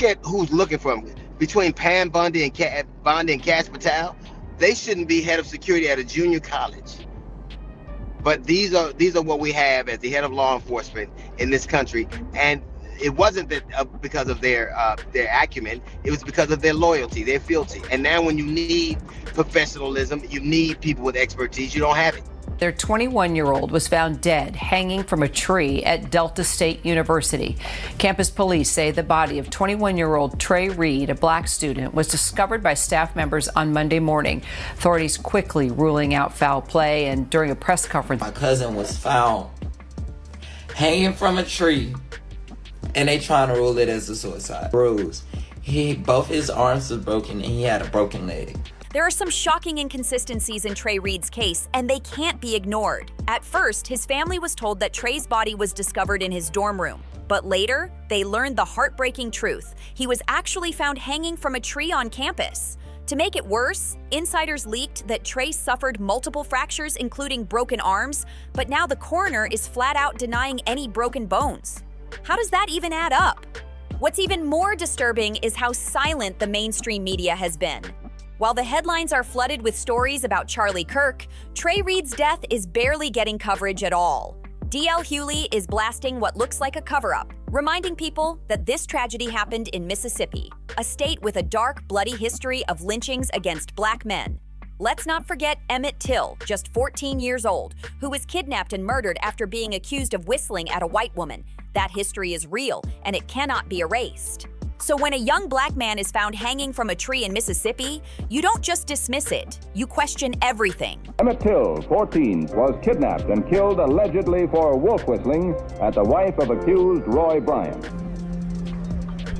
At who's looking for him between Pam Bundy and Bondi and Cash Patel. They shouldn't be head of security at a junior college. But these are what we have as the head of law enforcement in this country, and it wasn't that because of their acumen. It was because of their loyalty, their fealty. And now, when you need professionalism, you need people with expertise. You don't have it. Their 21-year-old was found dead, hanging from a tree at Delta State University. Campus police say the body of 21-year-old Trey Reed, a black student, was discovered by staff members on Monday morning. Authorities quickly ruling out foul play, and during a press conference, my cousin was found hanging from a tree, and they trying to rule it as a suicide. Bruise. Both his arms were broken, and he had a broken leg. There are some shocking inconsistencies in Trey Reed's case, and they can't be ignored. At first, his family was told that Trey's body was discovered in his dorm room. But later, they learned the heartbreaking truth. He was actually found hanging from a tree on campus. To make it worse, insiders leaked that Trey suffered multiple fractures, including broken arms, but now the coroner is flat out denying any broken bones. How does that even add up? What's even more disturbing is how silent the mainstream media has been. While the headlines are flooded with stories about Charlie Kirk, Trey Reed's death is barely getting coverage at all. DL Hughley is blasting what looks like a cover-up, reminding people that this tragedy happened in Mississippi, a state with a dark, bloody history of lynchings against black men. Let's not forget Emmett Till, just 14 years old, who was kidnapped and murdered after being accused of whistling at a white woman. That history is real, and it cannot be erased. So when a young black man is found hanging from a tree in Mississippi, you don't just dismiss it, you question everything. Emmett Till, 14, was kidnapped and killed allegedly for wolf whistling at the wife of accused Roy Bryant.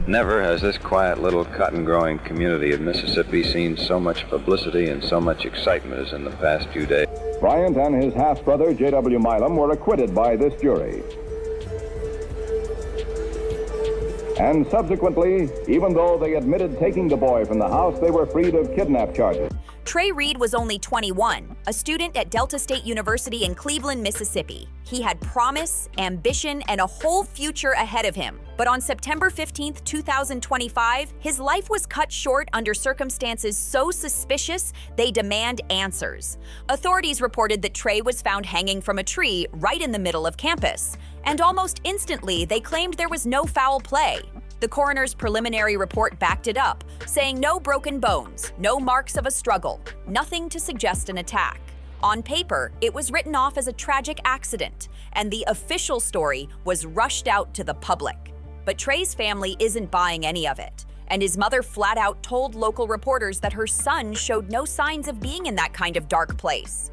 Never has this quiet little cotton-growing community of Mississippi seen so much publicity and so much excitement as in the past few days. Bryant and his half-brother, J.W. Milam, were acquitted by this jury. And subsequently, even though they admitted taking the boy from the house, they were freed of kidnap charges. Trey Reed was only 21, a student at Delta State University in Cleveland, Mississippi. He had promise, ambition, and a whole future ahead of him. But on September 15, 2025, his life was cut short under circumstances so suspicious they demand answers. Authorities reported that Trey was found hanging from a tree right in the middle of campus. And almost instantly, they claimed there was no foul play. The coroner's preliminary report backed it up, saying no broken bones, no marks of a struggle, nothing to suggest an attack. On paper, it was written off as a tragic accident, and the official story was rushed out to the public. But Trey's family isn't buying any of it, and his mother flat out told local reporters that her son showed no signs of being in that kind of dark place.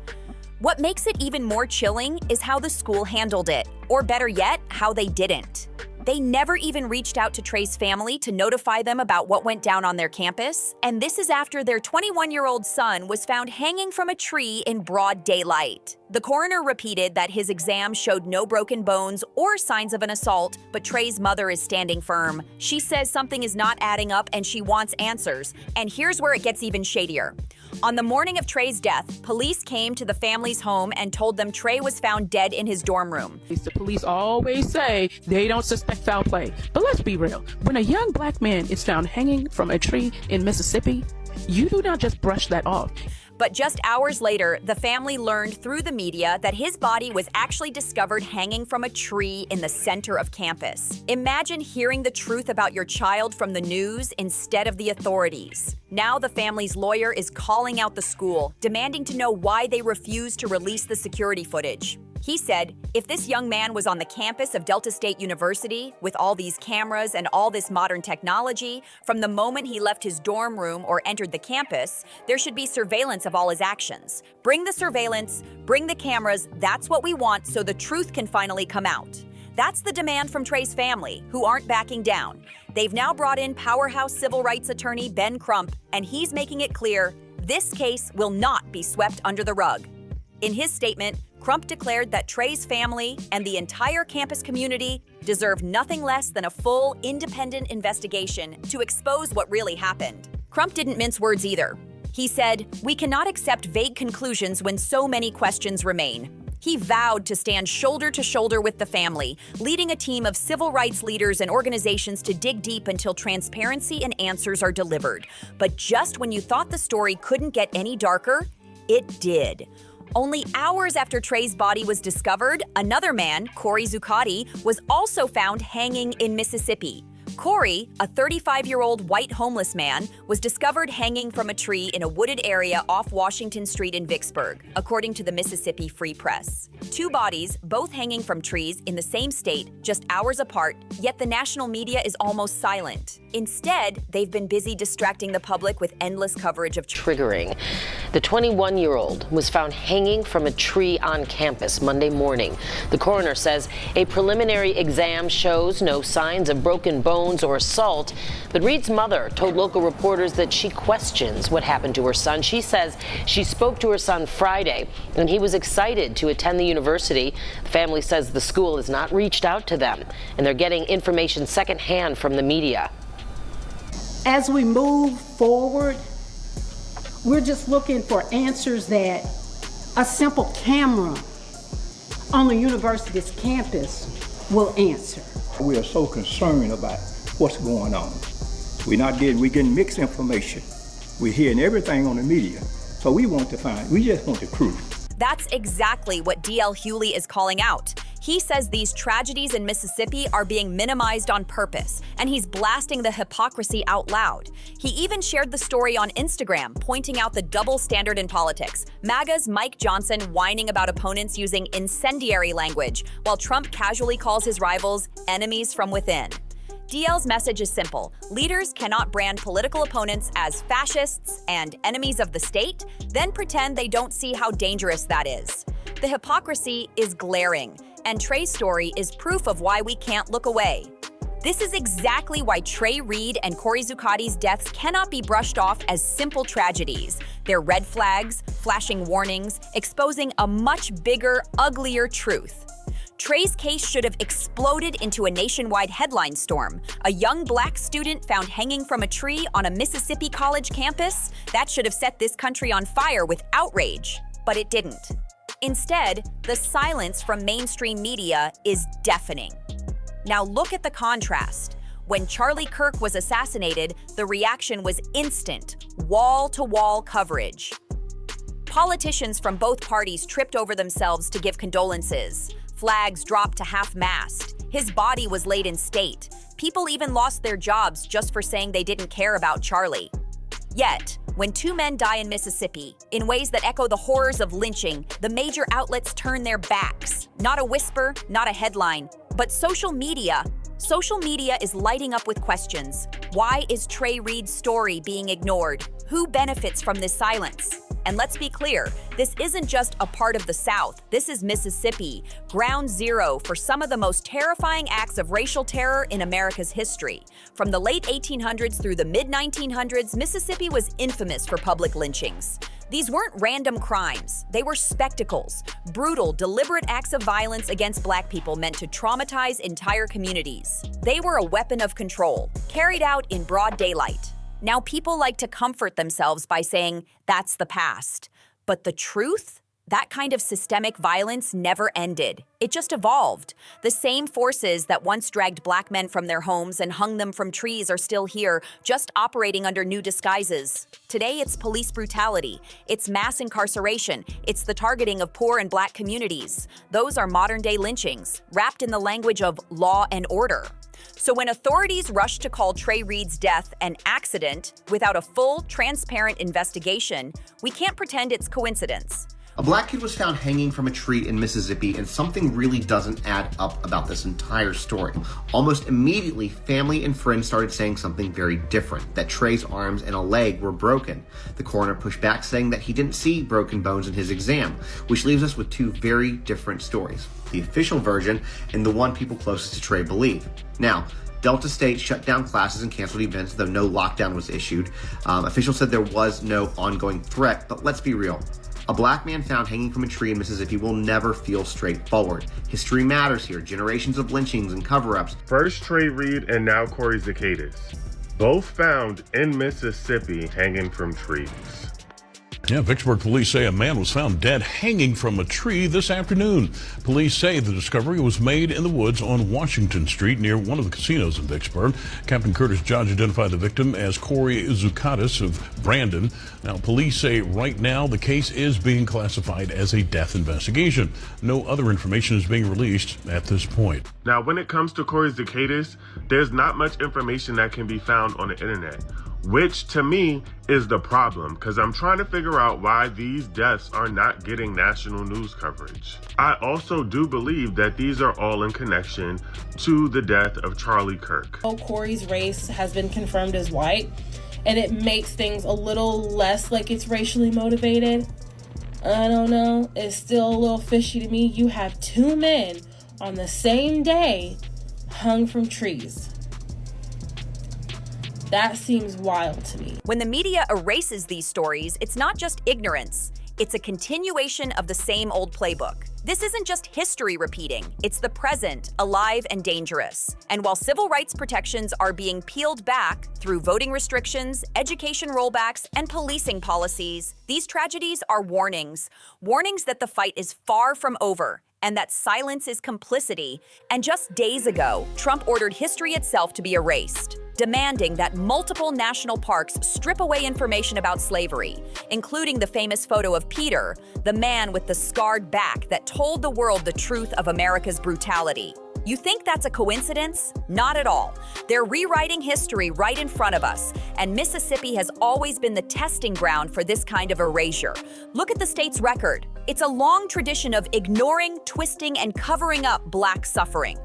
What makes it even more chilling is how the school handled it, or better yet, how they didn't. They never even reached out to Trey's family to notify them about what went down on their campus, and this is after their 21-year-old son was found hanging from a tree in broad daylight. The coroner repeated that his exam showed no broken bones or signs of an assault, but Trey's mother is standing firm. She says something is not adding up and she wants answers, and here's where it gets even shadier. On the morning of Trey's death, police came to the family's home and told them Trey was found dead in his dorm room. The police always say they don't suspect foul play. But let's be real. When a young black man is found hanging from a tree in Mississippi, you do not just brush that off. But just hours later, the family learned through the media that his body was actually discovered hanging from a tree in the center of campus. Imagine hearing the truth about your child from the news instead of the authorities. Now the family's lawyer is calling out the school, demanding to know why they refused to release the security footage. He said, if this young man was on the campus of Delta State University with all these cameras and all this modern technology, from the moment he left his dorm room or entered the campus, there should be surveillance of all his actions. Bring the surveillance, bring the cameras, that's what we want so the truth can finally come out. That's the demand from Trey's family, who aren't backing down. They've now brought in powerhouse civil rights attorney Ben Crump, and he's making it clear this case will not be swept under the rug. In his statement, Crump declared that Trey's family and the entire campus community deserve nothing less than a full, independent investigation to expose what really happened. Crump didn't mince words either. He said, "We cannot accept vague conclusions when so many questions remain." He vowed to stand shoulder to shoulder with the family, leading a team of civil rights leaders and organizations to dig deep until transparency and answers are delivered. But just when you thought the story couldn't get any darker, it did. Only hours after Trey's body was discovered, another man, Corey Zuccotti, was also found hanging in Mississippi. Corey, a 35-year-old white homeless man, was discovered hanging from a tree in a wooded area off Washington Street in Vicksburg, according to the Mississippi Free Press. Two bodies, both hanging from trees in the same state, just hours apart, yet the national media is almost silent. Instead, they've been busy distracting the public with endless coverage of triggering. The 21-year-old was found hanging from a tree on campus Monday morning. The coroner says a preliminary exam shows no signs of broken bones or assault, but Reed's mother told local reporters that she questions what happened to her son. She says she spoke to her son Friday, and he was excited to attend the university. The family says the school has not reached out to them, and they're getting information secondhand from the media. As we move forward, we're just looking for answers that a simple camera on the university's campus will answer. We are so concerned about what's going on. We're getting mixed information. We're hearing everything on the media. So we just want the truth. That's exactly what DL Hughley is calling out. He says these tragedies in Mississippi are being minimized on purpose, and he's blasting the hypocrisy out loud. He even shared the story on Instagram, pointing out the double standard in politics. MAGA's Mike Johnson whining about opponents using incendiary language, while Trump casually calls his rivals enemies from within. DL's message is simple. Leaders cannot brand political opponents as fascists and enemies of the state, then pretend they don't see how dangerous that is. The hypocrisy is glaring, and Trey's story is proof of why we can't look away. This is exactly why Trey Reed and Corey Zuccotti's deaths cannot be brushed off as simple tragedies. They're red flags, flashing warnings, exposing a much bigger, uglier truth. Trey's case should have exploded into a nationwide headline storm. A young black student found hanging from a tree on a Mississippi college campus? That should have set this country on fire with outrage. But it didn't. Instead, the silence from mainstream media is deafening. Now look at the contrast. When Charlie Kirk was assassinated, the reaction was instant, wall-to-wall coverage. Politicians from both parties tripped over themselves to give condolences. Flags dropped to half-mast. His body was laid in state. People even lost their jobs just for saying they didn't care about Charlie. Yet, when two men die in Mississippi, in ways that echo the horrors of lynching, the major outlets turn their backs. Not a whisper, not a headline, but social media. Social media is lighting up with questions. Why is Trey Reed's story being ignored? Who benefits from this silence? And let's be clear, this isn't just a part of the South. This is Mississippi, ground zero for some of the most terrifying acts of racial terror in America's history. From the late 1800s through the mid-1900s, Mississippi was infamous for public lynchings. These weren't random crimes. They were spectacles, brutal, deliberate acts of violence against Black people meant to traumatize entire communities. They were a weapon of control, carried out in broad daylight. Now people like to comfort themselves by saying, that's the past. But the truth? That kind of systemic violence never ended. It just evolved. The same forces that once dragged Black men from their homes and hung them from trees are still here, just operating under new disguises. Today, it's police brutality. It's mass incarceration. It's the targeting of poor and Black communities. Those are modern-day lynchings, wrapped in the language of law and order. So when authorities rush to call Trey Reed's death an accident without a full, transparent investigation, we can't pretend it's coincidence. A Black kid was found hanging from a tree in Mississippi, and something really doesn't add up about this entire story. Almost immediately, family and friends started saying something very different, that Trey's arms and a leg were broken. The coroner pushed back, saying that he didn't see broken bones in his exam, which leaves us with two very different stories, the official version and the one people closest to Trey believe. Now, Delta State shut down classes and canceled events, though no lockdown was issued. Officials said there was no ongoing threat, but let's be real. A Black man found hanging from a tree in Mississippi will never feel straightforward. History matters here, generations of lynchings and cover-ups. First Trey Reed and now Corey Zuccotti's, both found in Mississippi hanging from trees. Yeah, Vicksburg police say a man was found dead hanging from a tree this afternoon. Police say the discovery was made in the woods on Washington Street near one of the casinos in Vicksburg. Captain Curtis Judge identified the victim as Corey Zukatis of Brandon. Now, police say right now the case is being classified as a death investigation. No other information is being released at this point. Now, when it comes to Corey Zukatis, there's not much information that can be found on the internet, which to me is the problem, because I'm trying to figure out why these deaths are not getting national news coverage. I also do believe that these are all in connection to the death of Charlie Kirk. Corey's race has been confirmed as white, and it makes things a little less like it's racially motivated. I don't know, it's still a little fishy to me. You have two men on the same day hung from trees. That seems wild to me. When the media erases these stories, it's not just ignorance. It's a continuation of the same old playbook. This isn't just history repeating, it's the present, alive and dangerous. And while civil rights protections are being peeled back through voting restrictions, education rollbacks, and policing policies, these tragedies are warnings. Warnings that the fight is far from over, and that silence is complicity. And just days ago, Trump ordered history itself to be erased, demanding that multiple national parks strip away information about slavery, including the famous photo of Peter, the man with the scarred back that told the world the truth of America's brutality. You think that's a coincidence? Not at all. They're rewriting history right in front of us, and Mississippi has always been the testing ground for this kind of erasure. Look at the state's record. It's a long tradition of ignoring, twisting, and covering up Black suffering.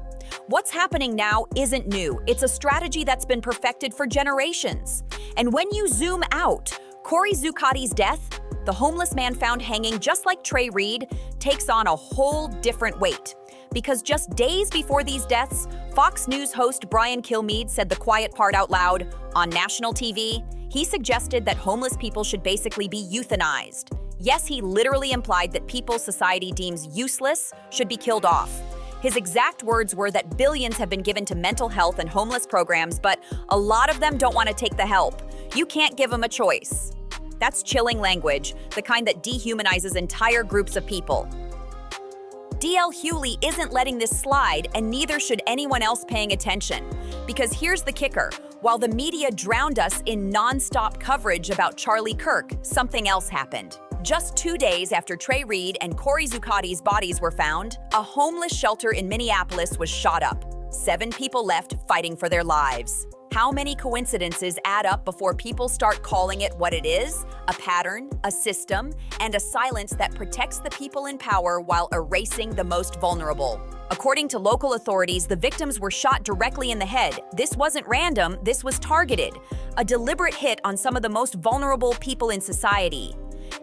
What's happening now isn't new. It's a strategy that's been perfected for generations. And when you zoom out, Corey Zukatis' death, the homeless man found hanging just like Trey Reed, takes on a whole different weight. Because just days before these deaths, Fox News host Brian Kilmeade said the quiet part out loud on national TV. He suggested that homeless people should basically be euthanized. Yes, he literally implied that people society deems useless should be killed off. His exact words were that billions have been given to mental health and homeless programs, but a lot of them don't want to take the help. You can't give them a choice. That's chilling language, the kind that dehumanizes entire groups of people. DL Hughley isn't letting this slide, and neither should anyone else paying attention. Because here's the kicker. While the media drowned us in non-stop coverage about Charlie Kirk, something else happened. Just 2 days after Trey Reed and Corey Zukatis' bodies were found, a homeless shelter in Minneapolis was shot up. 7 people left fighting for their lives. How many coincidences add up before people start calling it what it is? A pattern, a system, and a silence that protects the people in power while erasing the most vulnerable. According to local authorities, the victims were shot directly in the head. This wasn't random, this was targeted. A deliberate hit on some of the most vulnerable people in society.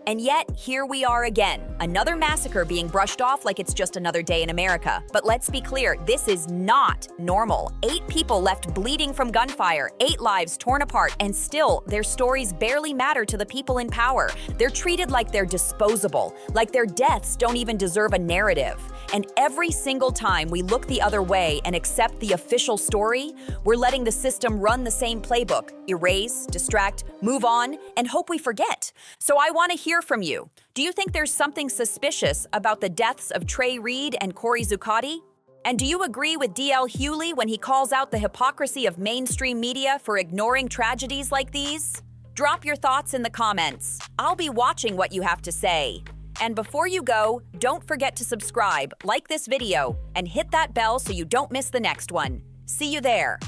And yet, here we are again, another massacre being brushed off like it's just another day in America. But let's be clear, this is not normal. 8 people left bleeding from gunfire, 8 lives torn apart, and still, their stories barely matter to the people in power. They're treated like they're disposable, like their deaths don't even deserve a narrative. And every single time we look the other way and accept the official story, we're letting the system run the same playbook: erase, distract, move on, and hope we forget. So I want to hear from you. Do you think there's something suspicious about the deaths of Trey Reed and Corey Zukatis? And do you agree with DL Hughley when he calls out the hypocrisy of mainstream media for ignoring tragedies like these? Drop your thoughts in the comments. I'll be watching what you have to say. And before you go, don't forget to subscribe, like this video, and hit that bell so you don't miss the next one. See you there.